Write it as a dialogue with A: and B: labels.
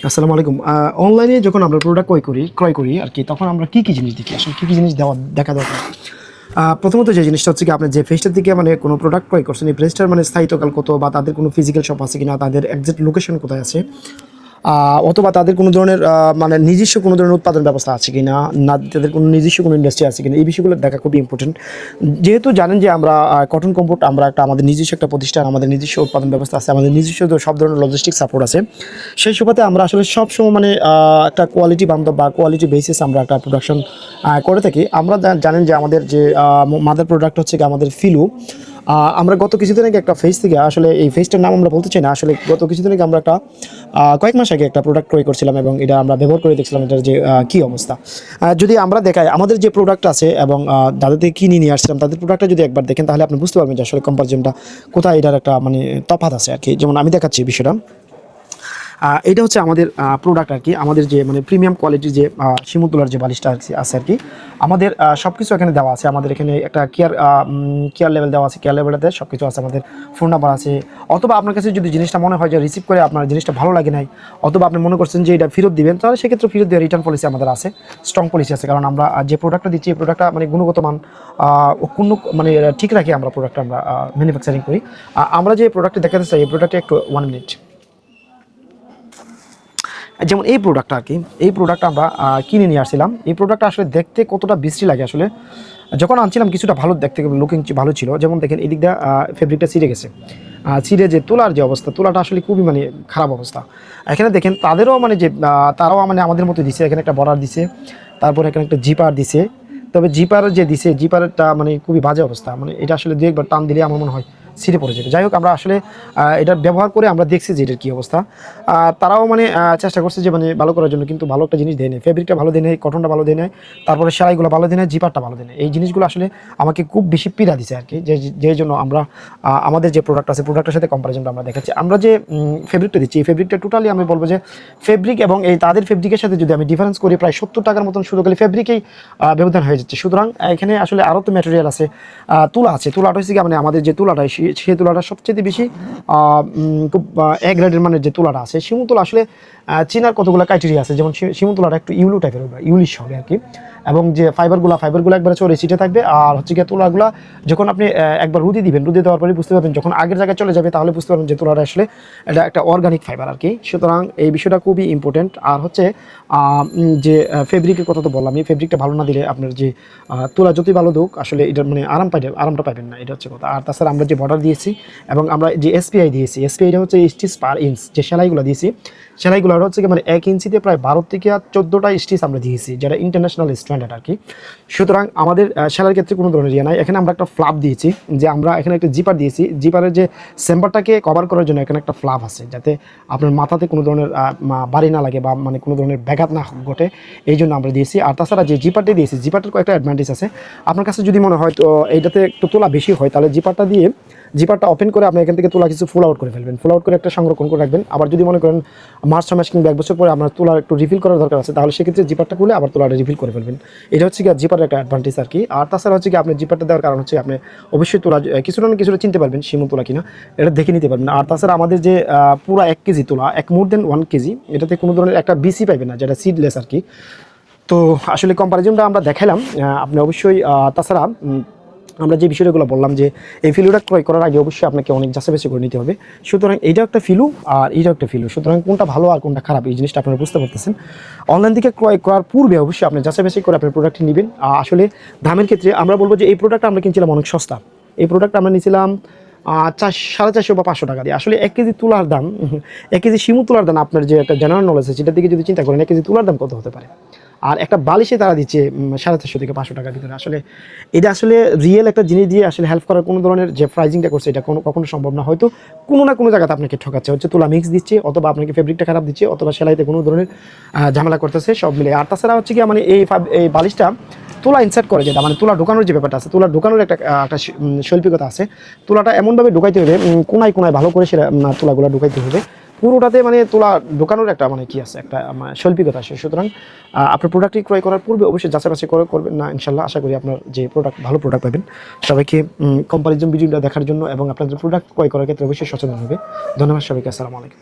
A: আসসালামু আলাইকুম। অনলাইনে যখন আমরা প্রোডাক্ট ক্রয় করি আর কি, তখন আমরা কী জিনিস দেখি, আসলে কী জিনিস দেখা দরকার? প্রথমত যে জিনিসটা হচ্ছে কি, আপনি যে পেজটার দিকে মানে কোনো প্রোডাক্ট ক্রয় করছেন, এই পেজটার মানে স্থায়িত্বকাল কত, বা তাদের কোনো ফিজিক্যাল শপ আছে কিনা, তাদের এক্সাক্ট লোকেশন কোথায় আছে, অথবা তাদের কোনো ধরনের মানে নিজস্ব কোনো ধরনের উৎপাদন ব্যবস্থা আছে কি না, তাদের কোনো নিজস্ব কোনো ইন্ডাস্ট্রি আছে কিনা, এই বিষয়গুলো দেখা খুবই ইম্পর্টেন্ট। যেহেতু জানেন যে আমরা কটন কম্পোর্ট, আমরা আমাদের নিজস্ব একটা প্রতিষ্ঠান, আমাদের নিজস্ব উৎপাদন ব্যবস্থা আছে, আমাদের নিজস্ব সব ধরনের লজিস্টিক সাপোর্ট আছে। সেই সুবাদে আমরা আসলে সবসময় মানে একটা কোয়ালিটি বান্ধব বা কোয়ালিটি বেসিস আমরা একটা প্রোডাকশন করে থাকি। আমরা জানেন যে আমাদের যে মাদার প্রোডাক্ট হচ্ছে কি আমাদের ফিলু। আমরা গত কিছুদিন আগে একটা ফেজ থেকে, আসলে এই ফেজটার নাম আমরা বলতে চাই না, আসলে গত কিছুদিন আগে আমরা একটা কয়েক মাস আগে একটা প্রোডাক্ট ক্রয় করছিলাম এবং এটা আমরা ব্যবহার করে দেখছিলাম এটার যে কী অবস্থা। যদি আমরা দেখাই আমাদের যে প্রোডাক্ট আছে এবং যাদের থেকে কিনে নিয়ে আসছিলাম তাদের প্রোডাক্টটা যদি একবার দেখেন, তাহলে আপনি বুঝতে পারবেন যে আসলে কম্পারিজনটা কোথায়, এটার একটা মানে তফাৎ আছে আর কি। যেমন আমি দেখাচ্ছি বিষয়টা, এটা হচ্ছে আমাদের প্রোডাক্ট আর কি, আমাদের যে মানে প্রিমিয়াম কোয়ালিটির যে শিমুলতলার যে বালিশটা আছে আর কি, আমাদের সব কিছু এখানে দেওয়া আছে। আমাদের এখানে একটা কেয়ার লেভেল দেওয়া আছে, কেয়ার লেভেলটাতে সব কিছু আছে, আমাদের ফোন নাম্বার আছে। অথবা আপনার কাছে যদি জিনিসটা মনে হয় যে রিসিভ করে আপনার জিনিসটা ভালো লাগে নাই, অথবা আপনি মনে করছেন যে এটা ফেরত দিবেন, তাহলে সেক্ষেত্রে ফেরত দেওয়ার রিটার্ন পলিসি আমাদের আছে, স্ট্রং পলিসি আছে। কারণ আমরা যে প্রোডাক্টটা দিচ্ছি, এই প্রোডাক্টটা মানে গুণগত মান কোনো মানে ঠিক রাখি আমরা প্রোডাক্টটা আমরা ম্যানুফ্যাকচারিং করি। আমরা যে প্রোডাক্টটা দেখাতে চাই, এই প্রোডাক্টটা একটু 1 মিনিট। যেমন এই প্রোডাক্টটা আর কি, এই প্রোডাক্টটা আমরা কিনে নিয়ে আসছিলাম। এই প্রোডাক্টটা আসলে দেখতে কতটা বিশ্রী লাগে, আসলে যখন আনছিলাম কিছুটা ভালো দেখতে, লুকিং ভালো ছিল। যেমন দেখেন এই দিক দিয়ে ফেব্রিকটা ছিঁড়ে গেছে, ছিঁড়ে যে তোলার যে অবস্থা, তোলাটা আসলে খুবই মানে খারাপ অবস্থা। এখানে দেখেন তাদেরও মানে যে তারাও মানে আমাদের মতো দিছে, এখানে একটা বর্ডার দিছে, তারপর এখানে একটা জিপার দিছে। তবে জিপার যে দিছে, জিপারটা মানে খুবই বাজে অবস্থা, মানে এটা আসলে দু একবার টান দিলে আমার মনে হয় ছিঁড়ে পড়ে যেতে। যাই হোক, আমরা আসলে এটা ব্যবহার করে আমরা দেখছি যে এটার কী অবস্থা। তারাও মানে চেষ্টা করছে যে মানে ভালো করার জন্য, কিন্তু ভালো একটা জিনিস দেয় নেয়, ফেব্রিকটা ভালো দেয় নেয়, কটনটা ভালো দেয় নেয়, তারপরে সেলাইগুলো ভালো দেয় নেয়, জিপারটা ভালো দেয় নেয়। এই জিনিসগুলো আসলে আমাকে খুব বেশি পীড়া দিছে আর কি, যে জন্য আমরা আমাদের যে প্রোডাক্ট আছে, প্রোডাক্টের সাথে কম্পারিজনটা আমরা দেখাচ্ছি। আমরা যে ফেব্রিকটা দিচ্ছি, এই ফেব্রিকটা টোটালি আমি বলবো যে ফেব্রিক এবং এই তাদের ফেব্রিকের সাথে যদি আমি ডিফারেন্স করি, প্রায় 70 টাকার মতন শুধু খালি ফেব্রিকেই ব্যবধান হয়ে যাচ্ছে। সুতরাং এখানে আসলে আরও তো ম্যাটেরিয়াল আছে, তুলা আছে। তুলাটা হচ্ছে কি মানে আমাদের যে তুলাটা, সেই তুলাটা সবচেয়ে বেশি খুব এ গ্রেডের মানের যে তুলাটা আছে। শিমুল তুলা আসলে চীনার কতগুলো ক্রাইটেরিয়া আছে, যেমন শিমুল তুলাটা একটু ইউলু টাইপের হবে, ইউলিশ হবে আর কি। এবং যে ফাইবারগুলো একবারে চড়ে সিটে থাকবে। আর হচ্ছে গিয়ে তুলাগুলো যখন আপনি একবার রুদি দিবেন, রুদি দেওয়ার পরে বুঝতে পারবেন, যখন আগের জায়গায় চলে যাবে তাহলে বুঝতে পারবেন যে তুলাটা আসলে এটা একটা অর্গানিক ফাইবার আর কি। সুতরাং এই বিষয়টা খুবই ইম্পর্টেন্ট। আর হচ্ছে যে ফেব্রিকের কথা তো বললাম, এই ফেব্রিকটা ভালো না দিলে আপনার যে তুলা যতই ভালো হোক, আসলে এটার মানে আরামটা পাবেন না, এটা হচ্ছে কথা। আর তাছাড়া আমরা যে বর্ডার দিয়েছি এবং আমরা যে এসপিআই দিয়েছি, এসপিআইটা হচ্ছে স্টিচ পার ইঞ্চ, যে সেলাইগুলো দিয়েছি, সেলাইগুলো হচ্ছে কি মানে 1 ইঞ্চিতে প্রায় 12 থেকে 14টা স্টিচ আমরা দিয়েছি, যেটা ইন্টারন্যাশনাল স্ট্যান্ডার্ড আর কি। সুতরাং আমাদের সেলাইয়ের ক্ষেত্রে কোনো ধরনের ইয়ে নাই। এখানে আমরা একটা ফ্লাপ দিয়েছি, যে আমরা এখানে একটা জিপার দিয়েছি, জিপারের যে চেম্বারটাকে কভার করার জন্য এখানে একটা ফ্লাপ আছে, যাতে আপনার মাথাতে কোনো ধরনের বাড়ি না লাগে বা মানে কোনো ধরনের ব্যাঘাত না ঘটে, এই জন্য আমরা দিয়েছি। আর তাছাড়া যে জিপারটা দিয়েছি, জিপারটার কয়েকটা অ্যাডভান্টেজ আছে। আপনার কাছে যদি মনে হয় তো এইটাতে একটু তোলা বেশি হয়, তাহলে জিপারটা ওপেন করে আপনি এখান থেকে তোলা কিছু ফুল আউট করে ফেলবেন, ফুল আউট করে একটা সংরক্ষণ করে রাখবেন। আবার যদি মনে করেন মাস 6 মাস কিংবা 1 বছর পরে আপনার তোলা একটু রিফিল করার দরকার আছে, তাহলে সেক্ষেত্রে জিপারটা খুলে আবার তোলাটা রিফিল করে ফেলবেন। এটা হচ্ছে কি জিপারের একটা অ্যাডভান্টেজ আর কি। আর তাছাড়া হচ্ছে কি আপনি জিপারটা দেওয়ার কারণ হচ্ছে আপনি অবশ্যই তোলা কিছুটা না কিছুটা চিনতে পারবেন শিমুল তোলা কিনা, এটা দেখে নিতে পারবেন। আর তাছাড়া আমাদের যে পুরো 1 কেজি তোলা, মোর দেন 1 কেজি, এটাতে কোনো ধরনের একটা বিসি পাইবেন না, যেটা সিডলেস আর কি। তো আসলে কম্পারিজনটা আমরা দেখালাম। আপনি অবশ্যই তাছাড়া আমরা যে বিষয়গুলো বললাম, যে এই ফিলুটা ক্রয় করার আগে অবশ্যই আপনাকে অনেক যাচাই করে নিতে হবে। সুতরাং এইটাও একটা ফিলু আর এইটাও একটা ফিলু, সুতরাং কোনটা ভালো আর কোনটা খারাপ এই জিনিসটা আপনারা বুঝতে পারতেছেন। অনলাইন থেকে ক্রয় করার পূর্বে অবশ্যই আপনি যাচাই করে আপনার প্রোডাক্টটি নেবেন। আসলে দামের ক্ষেত্রে আমরা বলবো যে এই প্রোডাক্টটা আমরা কিনছিলাম অনেক সস্তা। এই প্রোডাক্ট আমরা নিয়েছিলাম 450 বা 500 টাকা দিয়ে। আসলে 1 কেজি তুলার দাম, 1 কেজি শিমুল তুলার দাম, আপনার যে একটা জেনারেল নলেজ আছে সেটার দিকে যদি চিন্তা করেন, 1 কেজি তুলার দাম কত হতে পারে। আর একটা বালিশে তারা দিচ্ছে 450 থেকে 500 টাকার ভিতরে। আসলে এটা আসলে রিয়েল একটা জিনিস দিয়ে আসলে হেল্প করার কোনো ধরনের যে প্রাইজিংটা করছে, এটা কখনো সম্ভব না। হয়তো কোনো না কোনো জায়গাতে আপনাকে ঠকাচ্ছে, হচ্ছে তুলা মিক্স দিচ্ছে, অথবা আপনাকে ফেব্রিকটা খারাপ দিচ্ছে, অথবা সেলাইতে কোনো ধরনের ঝামেলা করতেছে, সব মিলে। আর তাছাড়া হচ্ছে কি মানে এই বালিশটা তুলা ইনসার্ট করে, যেটা মানে তুলা ঢোকানোর যে ব্যাপারটা আছে, তুলা ঢোকানোর একটা শৈল্পিকতা আছে। তুলাটা এমনভাবে ঢুকাইতে হবে, কোনায় ভালো করে সেটা তুলাগুলো ঢুকাইতে হবে পুরোটাতে, মানে তুলা ঢোকানোর একটা মানে কি আছে, একটা শৈল্পিকতা আছে। সুতরাং আপনার প্রোডাক্টটি ক্রয় করার পূর্বে অবশ্যই যাচাই করবেন না, ইনশাল্লাহ আশা করি আপনার যে ভালো প্রোডাক্ট পাবেন। সবাইকে কম্পারিজন ভিডিওটা দেখার জন্য এবং আপনাদের প্রোডাক্ট ক্রয় করার ক্ষেত্রে অবশ্যই সচেতন হবে। ধন্যবাদ সবাইকে, আসসালামু আলাইকুম।